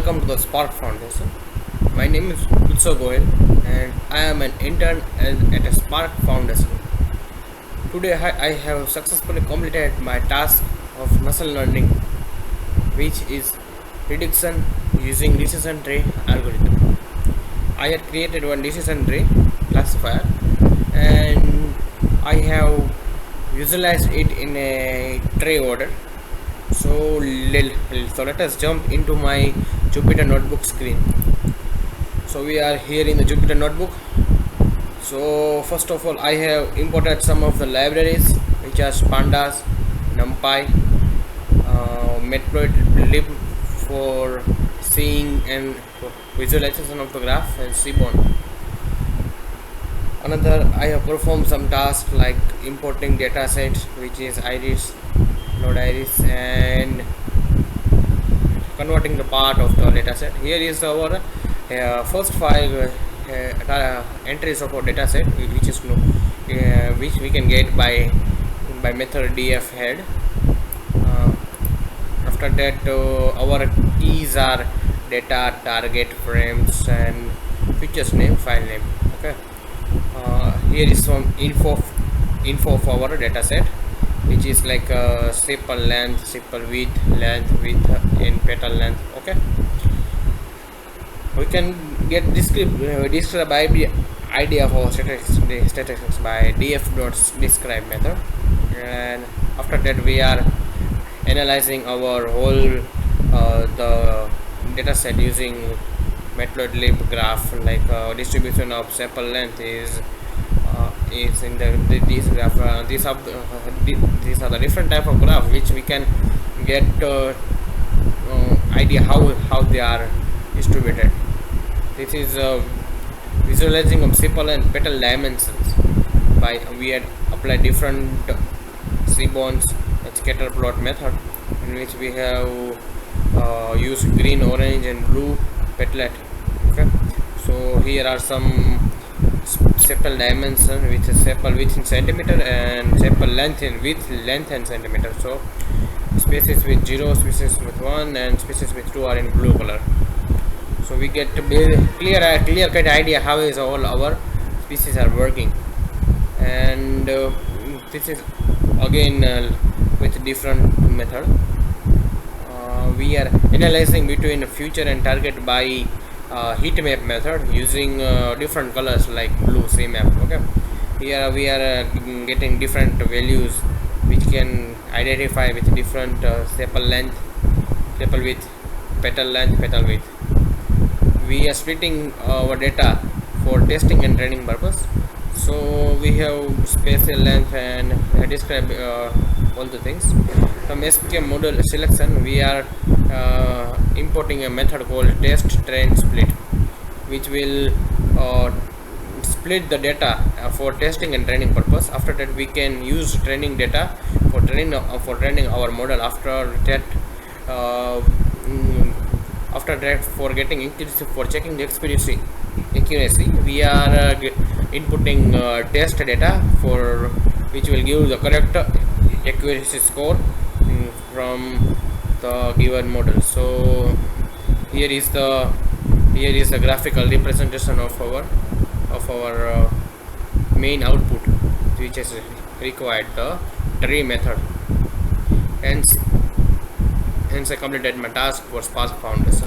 welcome to the Spark Foundation. My name is Goel and I am an intern at a Spark Foundation. Today I have successfully completed my task of machine learning, which is prediction using decision tree algorithm. I had created one decision tree classifier and I have visualized it in a tree order. So let us jump into my Jupyter Notebook screen. So we are here in the Jupyter Notebook. So first of all, I have imported some of the libraries which are pandas, numpy, matplotlib for seeing and visualization of the graph, and seaborn. Another, I have performed some tasks like importing datasets, which is iris, node iris, and converting the part of the dataset. Here is our first five entries of our dataset, which we can get by method df head. After that, our keys are data, target, frames, and features name, file name. Okay. Here is some info of our dataset, which is like sepal length, sepal width, and petal length. Okay. We can get describe idea of our statistics by df.describe method, and after that we are analyzing our whole the dataset using matplotlib graph, like distribution of sepal length is in this graph. These are the different type of graph which we can get idea how they are distributed. This is visualizing of sepal and petal dimensions by we had applied different seaborns and scatter plot method, in which we have used green, orange, and blue petlet. Okay, so here are some sepal dimension, which is sepal width in centimeter and sepal length in length and centimeter. So species with 0, species with 1, and species with 2 are in blue color. So we get to be clear cut idea how is all our species are working. And this is again with different method. We are analyzing between future and target by heat map method using different colors like blue CMap. Okay, here we are getting different values which can identify with different sepal length, sepal width, petal length, petal width. We are splitting our data for testing and training purpose. So we have spatial length and describe all the things. From SPM model selection, we are importing a method called test train split, which will split the data for testing and training purpose. After that, we can use training data for training our model. After that, for getting accuracy, for checking the accuracy, we are inputting test data for which will give the correct accuracy score from the given model. So here is the graphical representation of our main output, which is required the tree method. Hence I completed my task for Spark Foundation.